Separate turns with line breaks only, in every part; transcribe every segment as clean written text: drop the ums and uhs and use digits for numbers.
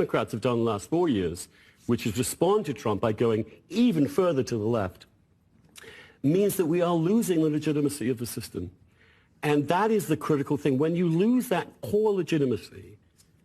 Democrats have done the last 4 years, which is respond to Trump by going even further to the left, means that we are losing the legitimacy of the system. And that is the critical thing. When you lose that core legitimacy,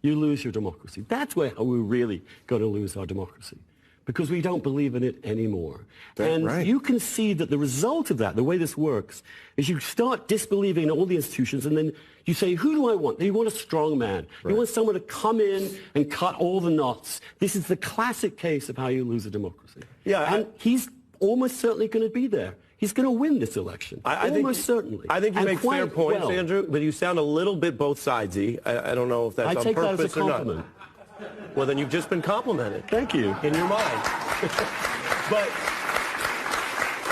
you lose your democracy. That's where we're really going to lose our democracy, because we don't believe in it anymore. And you can see that the result of that, the way this works, is you start disbelieving in all the institutions, and then you say, who do I want? You want a strong man. You want someone to come in and cut all the knots. This is the classic case of how you lose a democracy. And he's almost certainly going to be there. He's going to win this election, almost certainly.
I think you make fair points, Andrew, but you sound a little bit both-sidesy. I don't know if that's on purpose or not. Well, then you've just been complimented.
Thank you.
In your mind. But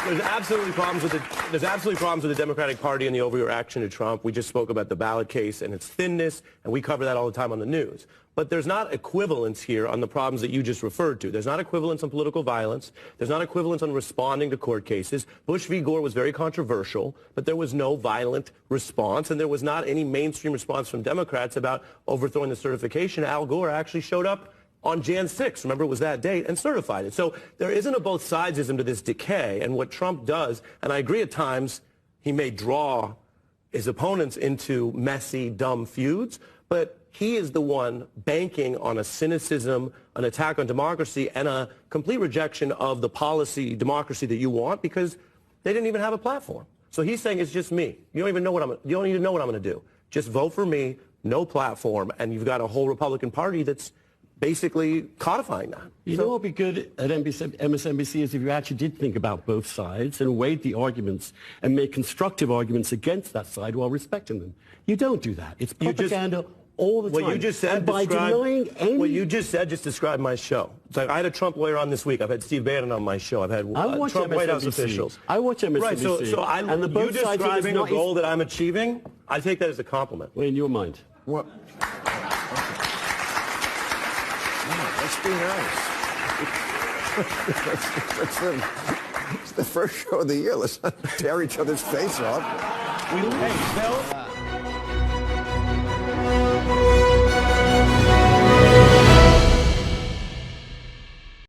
there's absolutely problems with the Democratic Party and the overreaction to Trump. We just spoke about the ballot case and its thinness, and we cover that all the time on the news. But there's not equivalence here on the problems that you just referred to. There's not equivalence on political violence. There's not equivalence on responding to court cases. Bush v. Gore was very controversial, but there was no violent response, and there was not any mainstream response from Democrats about overthrowing the certification. Al Gore actually showed up on Jan 6th, remember it was that date, and certified it. So there isn't a both sidesism to this decay, and what Trump does, and I agree at times he may draw his opponents into messy, dumb feuds, but he is the one banking on a cynicism, an attack on democracy, and a complete rejection of the policy democracy that you want, because they didn't even have a platform. So he's saying it's just me. You don't even know what I'm going to do. Just vote for me, no platform, and you've got a whole Republican Party that's basically codifying that.
You know what would be good at MSNBC is if you actually did think about both sides and weighed the arguments and made constructive arguments against that side while respecting them. You don't do that. It's propaganda all the time.
What you just said, what you just said just described my show. So I had a Trump lawyer on this week. I've had Steve Bannon on my show. I've had Trump White House officials.
I watch MSNBC.
Right, so you describing a goal that I'm achieving, I take that as a compliment.
Well, in your mind.
What? Let's be nice. It's the first show of the year. Let's not tear each other's face off.
Hey, Bill.